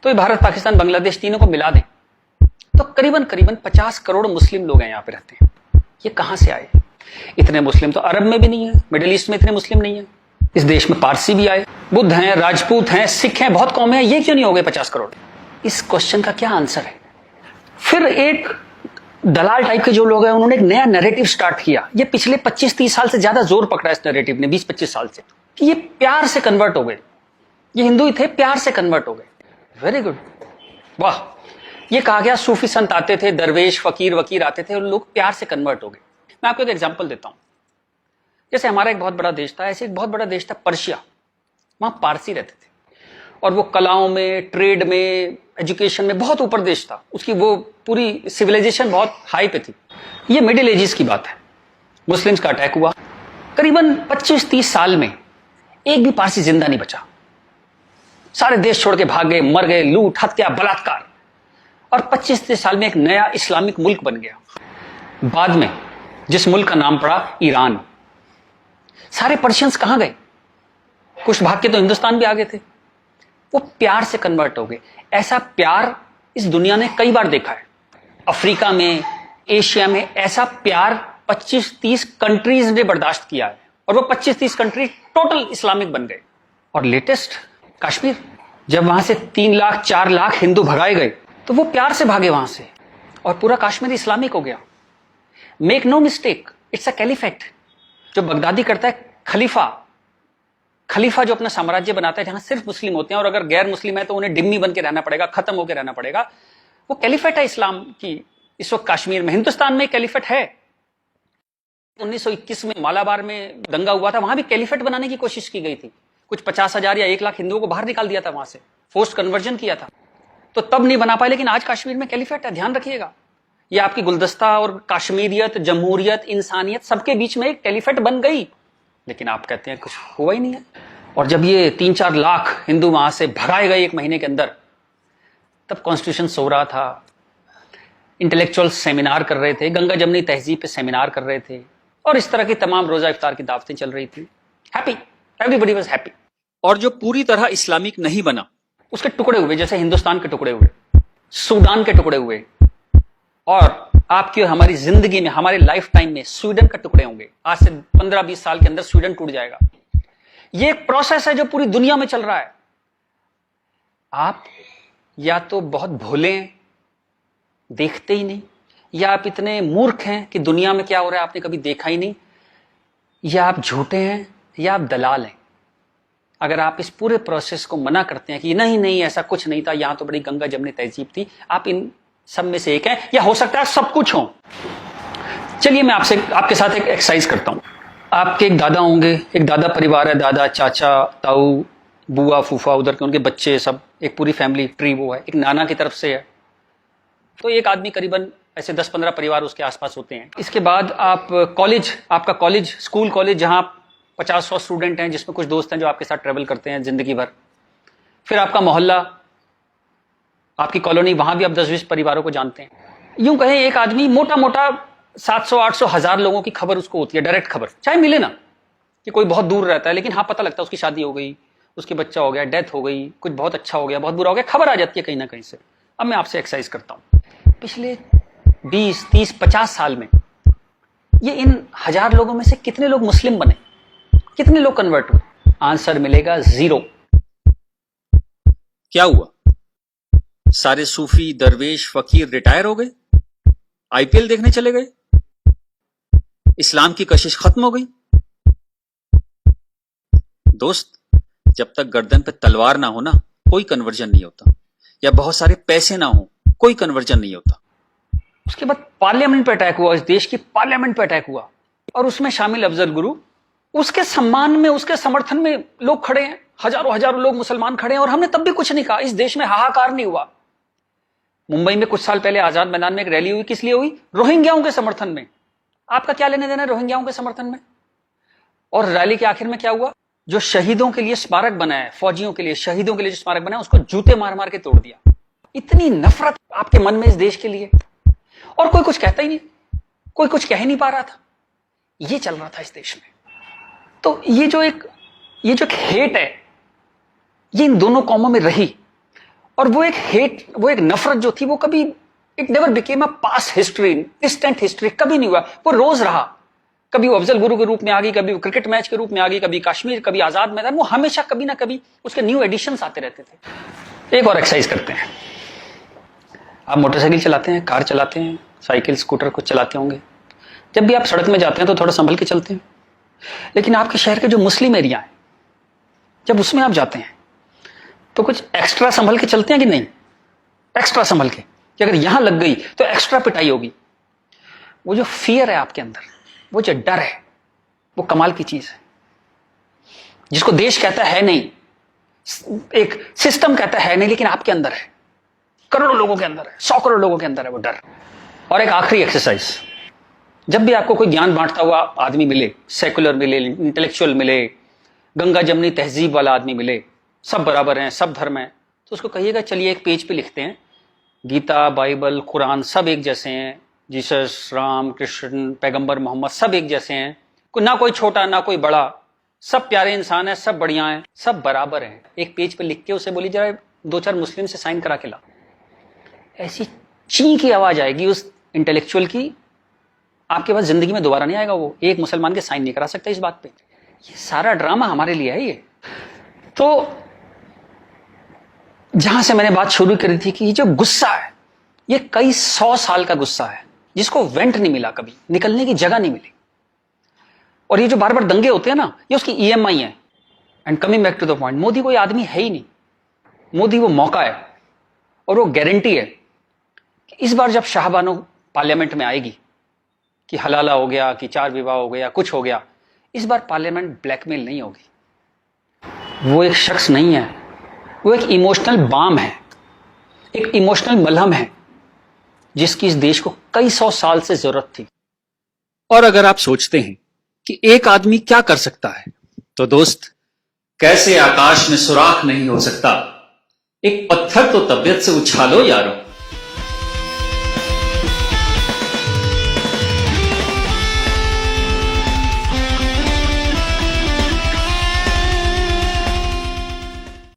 तो ये भारत, पाकिस्तान, बांग्लादेश तीनों को मिला दें तो करीबन करीबन 50 करोड़ मुस्लिम लोग हैं यहाँ पे रहते हैं। ये कहां से आए? इतने मुस्लिम तो अरब में भी नहीं है, मिडिल ईस्ट में इतने मुस्लिम नहीं है। इस देश में पारसी भी आए, बुद्ध हैं, राजपूत हैं, सिख हैं, बहुत कौमें हैं, ये क्यों नहीं हो गए 50 करोड़? इस क्वेश्चन का क्या आंसर है? फिर एक दलाल टाइप के जो लोग हैं उन्होंने एक नया नैरेटिव स्टार्ट किया। ये पिछले 25-30 साल से ज्यादा जोर पकड़ा इस नैरेटिव ने, 20-25 साल से, कि ये प्यार से कन्वर्ट हो गए। ये हिंदू ही थे, प्यार से कन्वर्ट हो गए। वेरी गुड, वाह। ये कहा गया सूफी संत आते थे, दरवेश फकीर वकीर आते थे और लोग प्यार से कन्वर्ट हो गए। मैं आपको एक एग्जांपल देता हूं। जैसे हमारा एक बहुत बड़ा देश था, ऐसे एक बहुत बड़ा देश था पर्शिया। वहां पारसी रहते थे और वो कलाओं में, ट्रेड में, एजुकेशन में बहुत ऊपर देश था। उसकी वो पूरी सिविलाइजेशन बहुत हाई पे थी। ये मिडिल एजेस की बात है। मुस्लिम्स का अटैक हुआ, करीबन 25-30 साल में एक भी पारसी जिंदा नहीं बचा। सारे देश छोड़ के भाग गए, मर गए, लूट, हत्या, बलात्कार। और 25-30 साल में एक नया इस्लामिक मुल्क बन गया। बाद में जिस मुल्क का नाम पड़ा ईरान। सारे पर्शियंस कहां गए? कुछ भाग के तो हिंदुस्तान भी आ गए थे। वो प्यार से कन्वर्ट हो गए। ऐसा प्यार इस दुनिया ने कई बार देखा है। अफ्रीका में, एशिया में ऐसा प्यार 25-30 कंट्रीज ने बर्दाश्त किया है और वो 25-30 कंट्री टोटल इस्लामिक बन गए। और लेटेस्ट कश्मीर, जब वहां से 3 लाख 4 लाख हिंदू भगाए गए तो वो प्यार से भागे वहां से और पूरा कश्मीर इस्लामिक हो गया। Make no mistake, it's a caliphate. जो बगदादी करता है खलीफा जो अपना साम्राज्य बनाता है जहां सिर्फ मुस्लिम होते हैं और अगर गैर मुस्लिम है तो उन्हें डिम्मी बन के रहना पड़ेगा, खत्म होकर रहना पड़ेगा। वो कैलिफेट है इस्लाम की। इस वक्त कश्मीर में, हिंदुस्तान में कैलिफेट है। 1921 में मालाबार में दंगा हुआ था, वहां भी कैलिफेट बनाने की कोशिश की गई थी। कुछ 50,000 या 1 लाख हिंदुओं को बाहर निकाल दिया था वहां से, फोर्स्ड कन्वर्जन किया था। तो तब नहीं बना पाए, लेकिन आज कश्मीर में कैलिफेट है। ध्यान रखिएगा, ये आपकी गुलदस्ता और कश्मीरियत, जमहूरियत, इंसानियत सबके बीच में एक कैलिफेट बन गई। लेकिन आप कहते हैं कुछ हुआ ही नहीं है। और जब ये 3-4 लाख हिंदू वहां से भगाए गए 1 महीने के अंदर, तब कॉन्स्टिट्यूशन सो रहा था, इंटेलेक्चुअल सेमिनार कर रहे थे, गंगा जमनी तहजीब पे सेमिनार कर रहे थे और इस तरह की तमाम रोजा इफ्तार की दावतें चल रही थी। Happy, everybody was happy. और जो पूरी तरह इस्लामिक नहीं बना, उसके टुकड़े हुए, जैसे हिंदुस्तान के टुकड़े हुए, सूडान के टुकड़े हुए, और आपकी और हमारी जिंदगी में, हमारे लाइफ टाइम में स्वीडन के टुकड़े होंगे। आज से 15-20 साल के अंदर स्वीडन टूट जाएगा। ये एक प्रोसेस है जो पूरी दुनिया में चल रहा है। आप या तो बहुत भोले हैं, देखते ही नहीं, या आप इतने मूर्ख हैं कि दुनिया में क्या हो रहा है आपने कभी देखा ही नहीं, या आप झूठे हैं, या आप दलाल हैं। अगर आप इस पूरे प्रोसेस को मना करते हैं कि नहीं नहीं ऐसा कुछ नहीं था, यहां तो बड़ी गंगा जमनी तहजीब थी, आप इन सब में से एक है, या हो सकता है सब कुछ हो। चलिए मैं आपके साथ एक एक्सरसाइज करता हूं। आपके एक दादा होंगे, एक दादा परिवार है, दादा, चाचा, ताऊ, बुआ, फूफा, उधर के उनके बच्चे, सब एक पूरी फैमिली ट्री वो है। एक नाना की तरफ से है, तो एक आदमी करीबन ऐसे 10-15 परिवार उसके आसपास होते हैं। इसके बाद आप कॉलेज, आपका कॉलेज, स्कूल कॉलेज, जहां 50-100 स्टूडेंट हैं, जिसमें कुछ दोस्त हैं जो आपके साथ ट्रेवल करते हैं जिंदगी भर। फिर आपका मोहल्ला, आपकी कॉलोनी, वहां भी आप 10-20 परिवारों को जानते हैं। यूं कहें एक आदमी मोटा मोटा 700-800 1000 लोगों की खबर उसको होती है, डायरेक्ट खबर, चाहे मिले ना, कि कोई बहुत दूर रहता है, लेकिन हाँ पता लगता है उसकी शादी हो गई, उसके बच्चा हो गया, डेथ हो गई, कुछ बहुत अच्छा हो गया, बहुत बुरा हो गया, खबर आ जाती है कहीं ना कहीं से। अब मैं आपसे एक्सरसाइज करता हूं। पिछले 20, 30, 50 साल में ये इन 1000 लोगों में से कितने लोग मुस्लिम बने, कितने लोग कन्वर्ट हुए? आंसर मिलेगा 0। क्या हुआ? सारे सूफी, दरवेश, फकीर रिटायर हो गए, आईपीएल देखने चले गए, इस्लाम की कशिश खत्म हो गई। दोस्त, जब तक गर्दन पे तलवार ना हो ना, कोई कन्वर्जन नहीं होता, या बहुत सारे पैसे ना हो, कोई कन्वर्जन नहीं होता। उसके बाद पार्लियामेंट पे अटैक हुआ, इस देश की पार्लियामेंट पे अटैक हुआ, और उसमें शामिल अफजल गुरु, उसके सम्मान में, उसके समर्थन में लोग खड़े हैं, हजारों लोग मुसलमान खड़े हैं, और हमने तब भी कुछ नहीं कहा। इस देश में हाहाकार नहीं हुआ। मुंबई में कुछ साल पहले आजाद मैदान में एक रैली हुई, किस लिए हुई? रोहिंग्याओं के समर्थन में। आपका क्या लेने देना है रोहिंग्याओं के समर्थन में? और रैली के आखिर में क्या हुआ? जो शहीदों के लिए स्मारक बना है, फौजियों के लिए, शहीदों के लिए जो स्मारक बना है, उसको जूते मार मार के तोड़ दिया। इतनी नफरत आपके मन में इस देश के लिए, और कोई कुछ कहता ही नहीं, कोई कुछ कह ही नहीं पा रहा था। ये चल रहा था इस देश में। तो ये जो एक हेट है, ये इन दोनों कौमों में रही, और वो एक हेट, वो एक नफरत जो थी, वो कभी it never became a past history, distant history, कभी नहीं हुआ। वो रोज रहा। कभी वो अफजल गुरु के रूप में आ गई, कभी वो क्रिकेट मैच के रूप में आ गई, कभी कश्मीर, कभी आजाद मैदान, वो हमेशा कभी ना कभी उसके न्यू एडिशंस आते रहते थे। एक और एक्सरसाइज करते हैं। आप मोटरसाइकिल चलाते हैं, कार चलाते हैं, साइकिल, स्कूटर कुछ चलाते होंगे। जब भी आप सड़क में जाते हैं तो थोड़ा संभल के चलते हैं। लेकिन आपके शहर के जो मुस्लिम एरिया है, जब उसमें आप जाते हैं तो कुछ एक्स्ट्रा संभल के चलते हैं कि नहीं? एक्स्ट्रा संभल के, कि अगर यहां लग गई तो एक्स्ट्रा पिटाई होगी। वो जो फियर है आपके अंदर, वो जो डर है, वो कमाल की चीज है, जिसको देश कहता है नहीं, एक सिस्टम कहता है नहीं, लेकिन आपके अंदर है, करोड़ों लोगों के अंदर है, 100 करोड़ लोगों के अंदर है वो डर। और एक आखिरी एक्सरसाइज, जब भी आपको कोई ज्ञान बांटता हुआ आदमी मिले, सेकुलर मिले, इंटेलेक्चुअल मिले, गंगा जमनी तहजीब वाला आदमी मिले, सब बराबर हैं, सब धर्म है, तो उसको कहिएगा चलिए एक पेज पे लिखते हैं, गीता, बाइबल, कुरान सब एक जैसे हैं, जीसस, राम, कृष्ण, पैगंबर मोहम्मद सब एक जैसे हैं, ना कोई छोटा ना कोई बड़ा, सब प्यारे इंसान है, सब बढ़िया हैं, सब बराबर हैं। एक पेज पे लिख के उसे बोली जरा 2-4 मुस्लिम से साइन करा के ला। ऐसी ची की आवाज आएगी उस इंटेलेक्चुअल की, आपके पास जिंदगी में दोबारा नहीं आएगा। वो एक मुसलमान के साइन नहीं करा सकता इस बात पे। ये सारा ड्रामा हमारे लिए है। ये तो जहां से मैंने बात शुरू करी थी कि ये जो गुस्सा है, ये कई 100 साल का गुस्सा है, जिसको वेंट नहीं मिला, कभी निकलने की जगह नहीं मिली। और ये जो बार बार दंगे होते हैं ना, ये उसकी EMI है। And coming back to the point, Modi कोई आदमी है ही नहीं। मोदी वो मौका है और वो गारंटी है कि इस बार जब शाहबानो पार्लियामेंट में आएगी कि हलाला हो गया, कि 4 विवाह हो गया, कुछ हो गया, इस बार पार्लियामेंट ब्लैकमेल नहीं होगी। वो एक शख्स नहीं है, वो एक इमोशनल बाम है, एक इमोशनल मलहम है, जिसकी इस देश को कई 100 साल से जरूरत थी। और अगर आप सोचते हैं कि एक आदमी क्या कर सकता है, तो दोस्त, कैसे आकाश में सुराख नहीं हो सकता, एक पत्थर तो तबीयत से उछालो यारो।